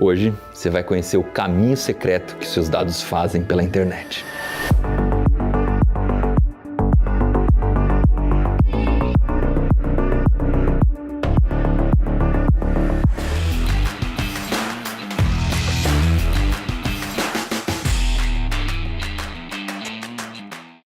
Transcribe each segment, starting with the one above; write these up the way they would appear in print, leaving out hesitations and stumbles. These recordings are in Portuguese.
Hoje você vai conhecer o caminho secreto que seus dados fazem pela internet.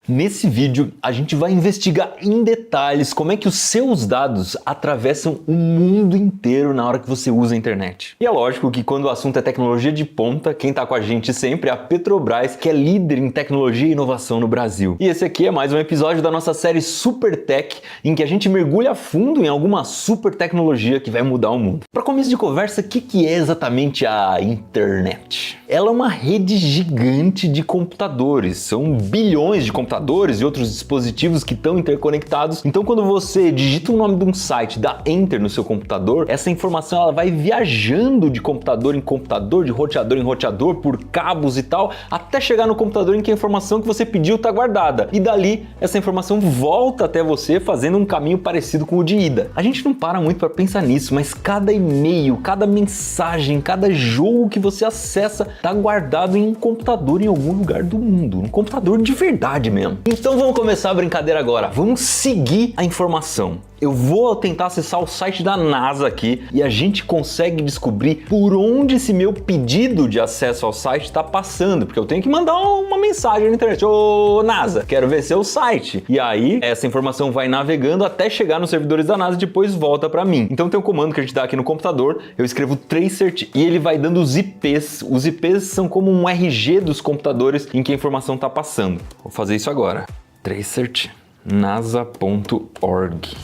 Nesse vídeo, a gente vai investigar em detalhes como é que os seus dados atravessam o mundo inteiro na hora que você usa a internet. E é lógico que quando o assunto é tecnologia de ponta, quem tá com a gente sempre é a Petrobras, que é líder em tecnologia e inovação no Brasil. E esse aqui é mais um episódio da nossa série Super Tech, em que a gente mergulha a fundo em alguma super tecnologia que vai mudar o mundo. Para começo de conversa, o que é exatamente a internet? Ela é uma rede gigante de computadores, são bilhões de computadores e outros dispositivos que estão interconectados. Então quando você digita o nome de um site, dá Enter no seu computador, essa informação ela vai viajando de computador em computador, de roteador em roteador, por cabos e tal, até chegar no computador em que a informação que você pediu está guardada. E dali, essa informação volta até você, fazendo um caminho parecido com o de ida. A gente não para muito para pensar nisso, mas cada e-mail, cada mensagem, cada jogo que você acessa está guardado em um computador em algum lugar do mundo. Um computador de verdade mesmo. Então vamos começar a brincadeira agora. Vamos seguir a informação. Eu vou tentar acessar o site da NASA aqui e a gente consegue descobrir por onde esse meu pedido de acesso ao site está passando, porque eu tenho que mandar uma mensagem na internet. Ô NASA, quero ver seu site. E aí essa informação vai navegando até chegar nos servidores da NASA e depois volta para mim. Então tem um comando que a gente dá aqui no computador, eu escrevo tracert e ele vai dando os IPs. Os IPs são como um RG dos computadores em que a informação está passando. Vou fazer isso agora. Tracert nasa.org.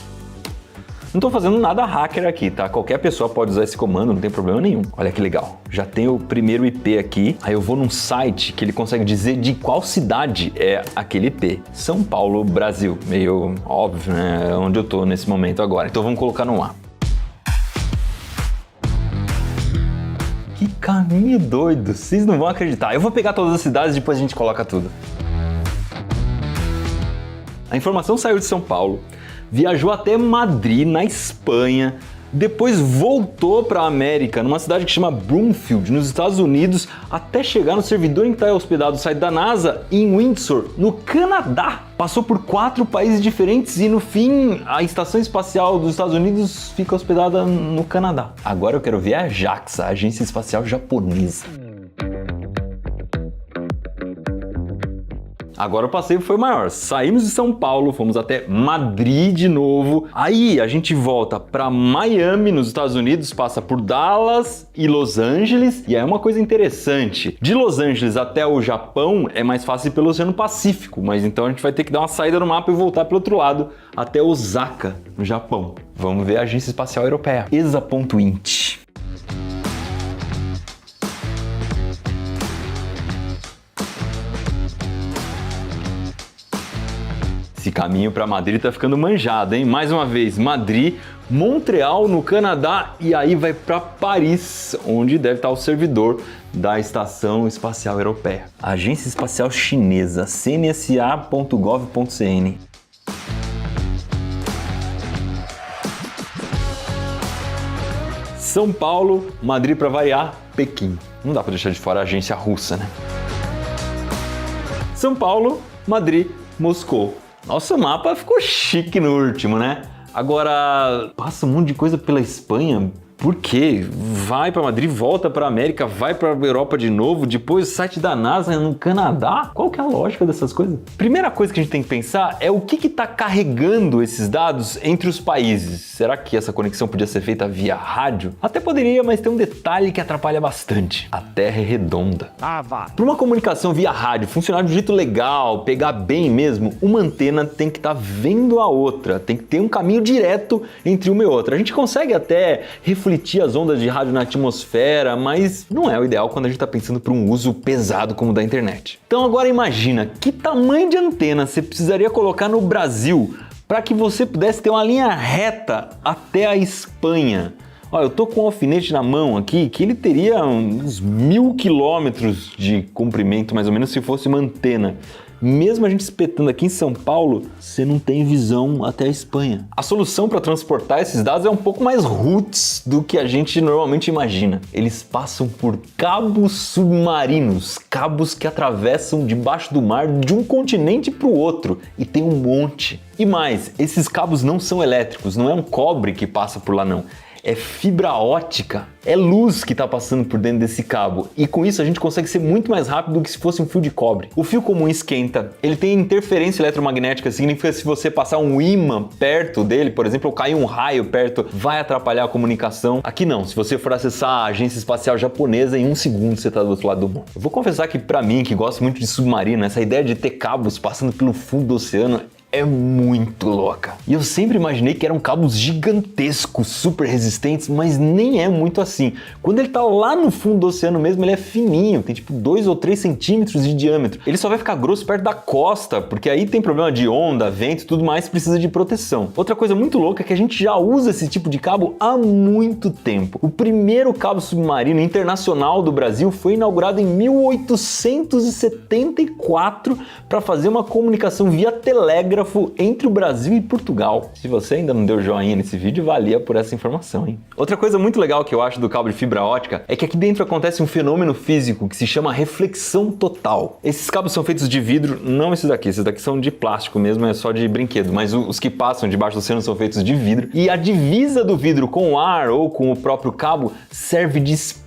Não estou fazendo nada hacker aqui, tá? Qualquer pessoa pode usar esse comando, não tem problema nenhum. Olha que legal. Já tenho o primeiro IP aqui, aí eu vou num site que ele consegue dizer de qual cidade é aquele IP. São Paulo, Brasil. Meio óbvio, né? Onde eu tô nesse momento agora. Então vamos colocar no ar. Que caminho doido, vocês não vão acreditar. Eu vou pegar todas as cidades e depois a gente coloca tudo. A informação saiu de São Paulo, viajou até Madrid, na Espanha, depois voltou para a América, numa cidade que chama Broomfield, nos Estados Unidos, até chegar no servidor em que está hospedado o site da NASA, em Windsor, no Canadá. Passou por 4 países diferentes e, no fim, a Estação Espacial dos Estados Unidos fica hospedada no Canadá. Agora eu quero ver a JAXA, a Agência Espacial Japonesa. Agora o passeio foi maior. Saímos de São Paulo, fomos até Madrid de novo. Aí a gente volta para Miami, nos Estados Unidos, passa por Dallas e Los Angeles. E aí uma coisa interessante, de Los Angeles até o Japão é mais fácil pelo Oceano Pacífico, mas então a gente vai ter que dar uma saída no mapa e voltar pelo outro lado, até Osaka, no Japão. Vamos ver a Agência Espacial Europeia, ESA.int. Esse caminho para Madrid tá ficando manjado, hein? Mais uma vez, Madrid, Montreal no Canadá e aí vai para Paris, onde deve estar o servidor da Estação Espacial Europeia. Agência Espacial Chinesa, cnsa.gov.cn. São Paulo, Madrid para variar, Pequim. Não dá para deixar de fora a agência russa, né? São Paulo, Madrid, Moscou. Nossa, o mapa ficou chique no último, né? Agora, passa um monte de coisa pela Espanha. Por quê? Vai para Madrid, volta para América, vai para Europa de novo, depois o site da NASA no Canadá. Qual que é a lógica dessas coisas? Primeira coisa que a gente tem que pensar é o que está carregando esses dados entre os países. Será que essa conexão podia ser feita via rádio? Até poderia, mas tem um detalhe que atrapalha bastante. A Terra é redonda. Para uma comunicação via rádio funcionar de um jeito legal, pegar bem mesmo, uma antena tem que estar vendo a outra, tem que ter um caminho direto entre uma e outra. A gente consegue até refletir as ondas de rádio na atmosfera, mas não é o ideal quando a gente está pensando para um uso pesado como o da internet. Então agora imagina, que tamanho de antena você precisaria colocar no Brasil para que você pudesse ter uma linha reta até a Espanha? Olha, eu tô com um alfinete na mão aqui que ele teria uns 1000 quilômetros de comprimento, mais ou menos, se fosse uma antena. Mesmo a gente espetando aqui em São Paulo, você não tem visão até a Espanha. A solução para transportar esses dados é um pouco mais roots do que a gente normalmente imagina. Eles passam por cabos submarinos, cabos que atravessam debaixo do mar de um continente para o outro, e tem um monte. E mais, esses cabos não são elétricos, não é um cobre que passa por lá não. É fibra ótica, é luz que está passando por dentro desse cabo, e com isso a gente consegue ser muito mais rápido do que se fosse um fio de cobre. O fio comum esquenta, ele tem interferência eletromagnética, significa que se você passar um ímã perto dele, por exemplo, ou cair um raio perto, vai atrapalhar a comunicação. Aqui não, se você for acessar a agência espacial japonesa, em 1 segundo você está do outro lado do mundo. Eu vou confessar que para mim, que gosto muito de submarino, essa ideia de ter cabos passando pelo fundo do oceano é muito louca. E eu sempre imaginei que eram cabos gigantescos, super resistentes, mas nem é muito assim. Quando ele tá lá no fundo do oceano mesmo, ele é fininho, tem tipo 2 ou 3 centímetros de diâmetro. Ele só vai ficar grosso perto da costa, porque aí tem problema de onda, vento e tudo mais, precisa de proteção. Outra coisa muito louca é que a gente já usa esse tipo de cabo há muito tempo. O primeiro cabo submarino internacional do Brasil foi inaugurado em 1874 para fazer uma comunicação via telégrafo entre o Brasil e Portugal. Se você ainda não deu joinha nesse vídeo, valia por essa informação, hein? Outra coisa muito legal que eu acho do cabo de fibra ótica é que aqui dentro acontece um fenômeno físico que se chama reflexão total. Esses cabos são feitos de vidro, não esses daqui são de plástico mesmo, é só de brinquedo, mas os que passam debaixo do oceano são feitos de vidro, e a divisa do vidro com o ar ou com o próprio cabo serve de espelho.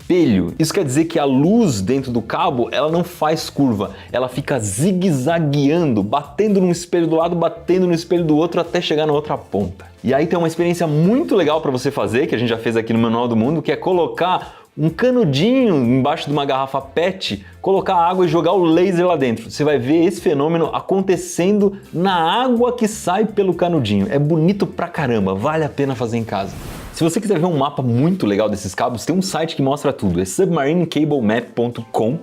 Isso quer dizer que a luz dentro do cabo, ela não faz curva, ela fica zigue-zagueando, batendo num espelho do lado, batendo no espelho do outro até chegar na outra ponta. E aí tem uma experiência muito legal para você fazer, que a gente já fez aqui no Manual do Mundo, que é colocar um canudinho embaixo de uma garrafa PET, colocar água e jogar o laser lá dentro. Você vai ver esse fenômeno acontecendo na água que sai pelo canudinho. É bonito pra caramba, vale a pena fazer em casa. Se você quiser ver um mapa muito legal desses cabos, tem um site que mostra tudo, é submarinecablemap.com.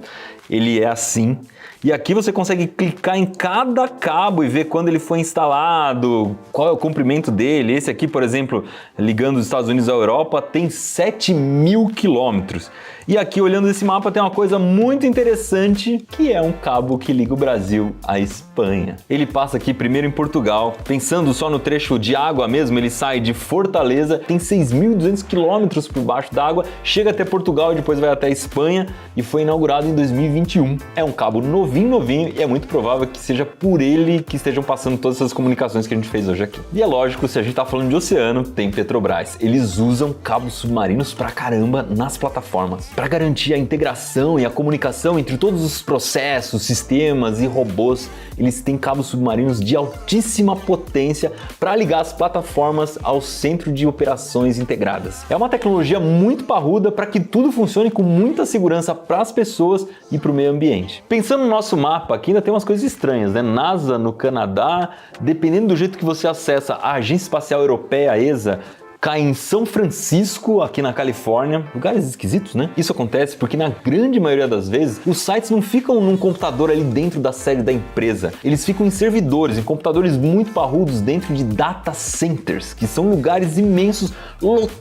Ele é assim. E aqui você consegue clicar em cada cabo e ver quando ele foi instalado, qual é o comprimento dele. Esse aqui, por exemplo, ligando os Estados Unidos à Europa, tem 7.000 quilômetros. E aqui, olhando esse mapa, tem uma coisa muito interessante, que é um cabo que liga o Brasil à Espanha. Ele passa aqui primeiro em Portugal. Pensando só no trecho de água mesmo, ele sai de Fortaleza, tem 6.200 quilômetros por baixo d'água, chega até Portugal e depois vai até a Espanha, e foi inaugurado em 2021. É um cabo novinho, e é muito provável que seja por ele que estejam passando todas essas comunicações que a gente fez hoje aqui. E é lógico, se a gente tá falando de oceano, tem Petrobras. Eles usam cabos submarinos pra caramba nas plataformas, para garantir a integração e a comunicação entre todos os processos, sistemas e robôs. Eles têm cabos submarinos de altíssima potência para ligar as plataformas ao centro de operações integradas. É uma tecnologia muito parruda para que tudo funcione com muita segurança para as pessoas e para o meio ambiente. Pensando no nosso mapa, aqui ainda tem umas coisas estranhas, né? NASA no Canadá, dependendo do jeito que você acessa a Agência Espacial Europeia, a ESA, cai em São Francisco, aqui na Califórnia. Lugares esquisitos, né? Isso acontece porque na grande maioria das vezes os sites não ficam num computador ali dentro da sede da empresa. Eles ficam em servidores, em computadores muito parrudos dentro de data centers, que são lugares imensos, lotados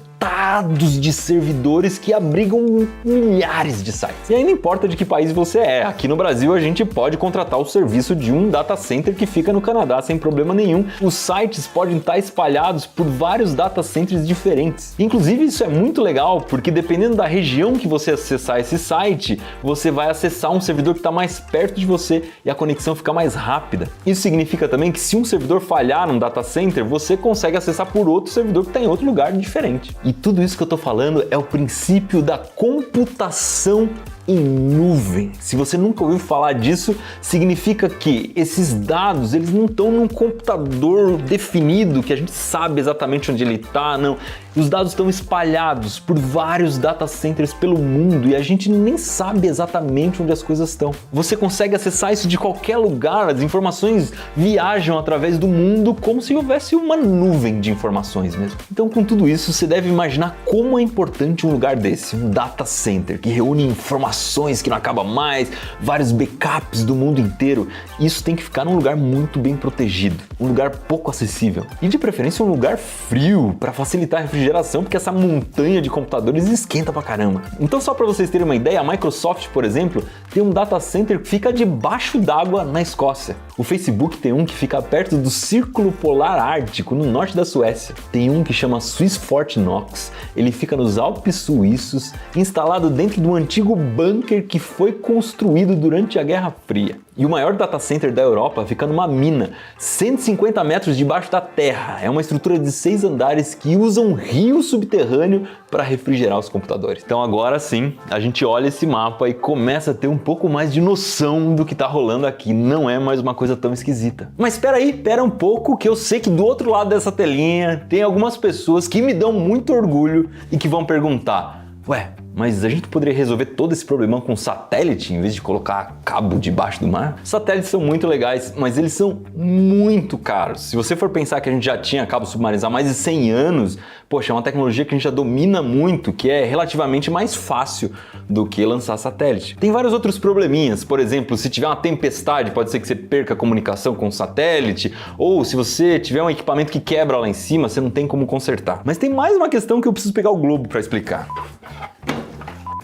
de servidores que abrigam milhares de sites. E aí não importa de que país você é. Aqui no Brasil a gente pode contratar o serviço de um data center que fica no Canadá sem problema nenhum. Os sites podem estar espalhados por vários data centers diferentes. Inclusive isso é muito legal porque dependendo da região que você acessar esse site, você vai acessar um servidor que está mais perto de você e a conexão fica mais rápida. Isso significa também que se um servidor falhar num data center, você consegue acessar por outro servidor que está em outro lugar diferente. E tudo isso que eu estou falando é o princípio da computação em nuvem. Se você nunca ouviu falar disso, significa que esses dados, eles não estão num computador definido, que a gente sabe exatamente onde ele está, não. Os dados estão espalhados por vários data centers pelo mundo e a gente nem sabe exatamente onde as coisas estão. Você consegue acessar isso de qualquer lugar, as informações viajam através do mundo como se houvesse uma nuvem de informações mesmo. Então, com tudo isso, você deve imaginar como é importante um lugar desse, um data center, que reúne informações que não acaba mais, internacionais, vários backups do mundo inteiro. Isso tem que ficar num lugar muito bem protegido, um lugar pouco acessível e de preferência um lugar frio para facilitar a refrigeração, porque essa montanha de computadores esquenta pra caramba. Então, só para vocês terem uma ideia, a Microsoft, por exemplo, tem um data center que fica debaixo d'água na Escócia. O Facebook tem um que fica perto do Círculo Polar Ártico, no norte da Suécia. Tem um que chama Swiss Fort Knox, ele fica nos Alpes suíços, instalado dentro de um antigo bunker que foi construído durante a Guerra Fria. E o maior data center da Europa fica numa mina, 150 metros debaixo da terra. É uma estrutura de 6 andares que usa um rio subterrâneo para refrigerar os computadores. Então agora sim, a gente olha esse mapa e começa a ter um pouco mais de noção do que tá rolando aqui. Não é mais uma coisa tão esquisita. Mas espera um pouco, que eu sei que do outro lado dessa telinha tem algumas pessoas que me dão muito orgulho e que vão perguntar: ué, mas a gente poderia resolver todo esse problemão com satélite em vez de colocar cabo debaixo do mar? Satélites são muito legais, mas eles são muito caros. Se você for pensar que a gente já tinha cabo submarino há mais de 100 anos, poxa, é uma tecnologia que a gente já domina muito, que é relativamente mais fácil do que lançar satélite. Tem vários outros probleminhas, por exemplo, se tiver uma tempestade, pode ser que você perca a comunicação com o satélite, ou se você tiver um equipamento que quebra lá em cima, você não tem como consertar. Mas tem mais uma questão que eu preciso pegar o globo para explicar.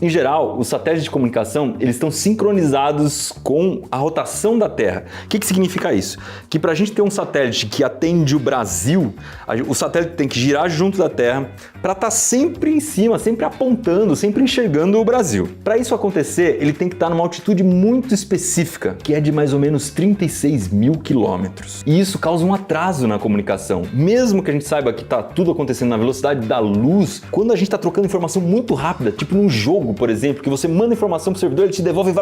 Em geral, os satélites de comunicação, eles estão sincronizados com a rotação da Terra. O que significa isso? Que para a gente ter um satélite que atende o Brasil, o satélite tem que girar junto da Terra para estar sempre em cima, sempre apontando, sempre enxergando o Brasil. Para isso acontecer, ele tem que estar numa altitude muito específica, que é de mais ou menos 36 mil quilômetros. E isso causa um atraso na comunicação. Mesmo que a gente saiba que está tudo acontecendo na velocidade da luz, quando a gente está trocando informação muito rápida, tipo num jogo, por exemplo, que você manda informação pro servidor, ele te devolve,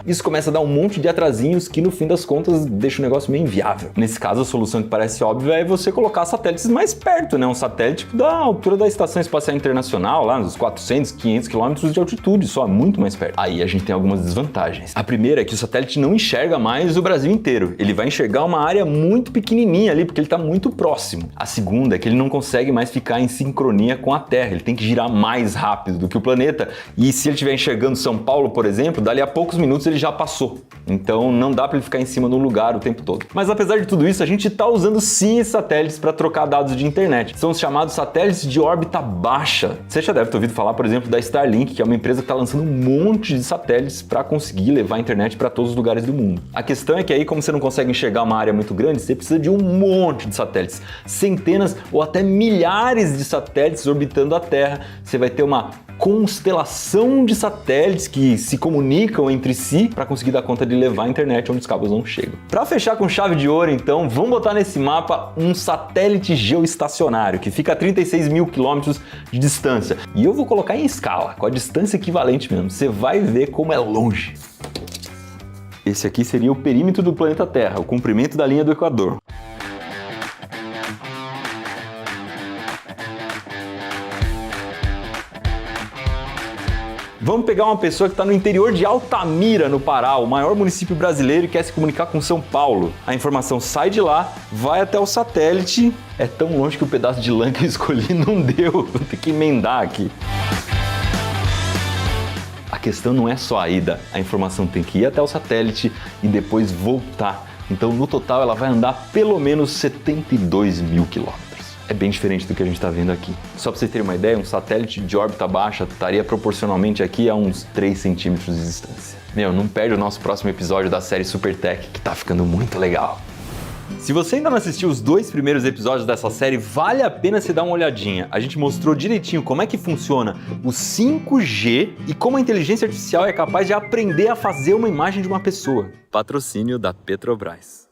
isso começa a dar um monte de atrasinhos que no fim das contas deixa o negócio meio inviável. Nesse caso, a solução que parece óbvia é você colocar satélites mais perto, né? Um satélite da altura da Estação Espacial Internacional, lá nos 400, 500 quilômetros de altitude, só muito mais perto. Aí a gente tem algumas desvantagens. A primeira é que o satélite não enxerga mais o Brasil inteiro. Ele vai enxergar uma área muito pequenininha ali, porque ele está muito próximo. A segunda é que ele não consegue mais ficar em sincronia com a Terra. Ele tem que girar mais rápido do que o planeta. E se ele estiver enxergando São Paulo, por exemplo, dali a poucos minutos ele já passou. Então não dá para ele ficar em cima do lugar o tempo todo. Mas apesar de tudo isso, a gente está usando sim esses satélites para trocar dados de internet. São os chamados satélites de órbita baixa. Você já deve ter ouvido falar, por exemplo, da Starlink, que é uma empresa que está lançando um monte de satélites para conseguir levar a internet para todos os lugares do mundo. A questão é que aí, como você não consegue enxergar uma área muito grande, você precisa de um monte de satélites. Centenas ou até milhares de satélites orbitando a Terra. Você vai ter uma constelação de satélites que se comunicam entre si para conseguir dar conta de levar a internet onde os cabos não chegam. Para fechar com chave de ouro, então, vamos botar nesse mapa um satélite geoestacionário que fica a 36 mil quilômetros de distância. E eu vou colocar em escala, com a distância equivalente mesmo. Você vai ver como é longe. Esse aqui seria o perímetro do planeta Terra, o comprimento da linha do Equador. Vamos pegar uma pessoa que está no interior de Altamira, no Pará, o maior município brasileiro, e quer se comunicar com São Paulo. A informação sai de lá, vai até o satélite. É tão longe que o pedaço de lã que eu escolhi não deu. Vou ter que emendar aqui. A questão não é só a ida. A informação tem que ir até o satélite e depois voltar. Então, no total, ela vai andar pelo menos 72 mil quilômetros. É bem diferente do que a gente está vendo aqui. Só para vocês terem uma ideia, um satélite de órbita baixa estaria proporcionalmente aqui a uns 3 centímetros de distância. Meu, não perde o nosso próximo episódio da série Supertech, que tá ficando muito legal. Se você ainda não assistiu os 2 primeiros episódios dessa série, vale a pena você dar uma olhadinha. A gente mostrou direitinho como é que funciona o 5G e como a inteligência artificial é capaz de aprender a fazer uma imagem de uma pessoa. Patrocínio da Petrobras.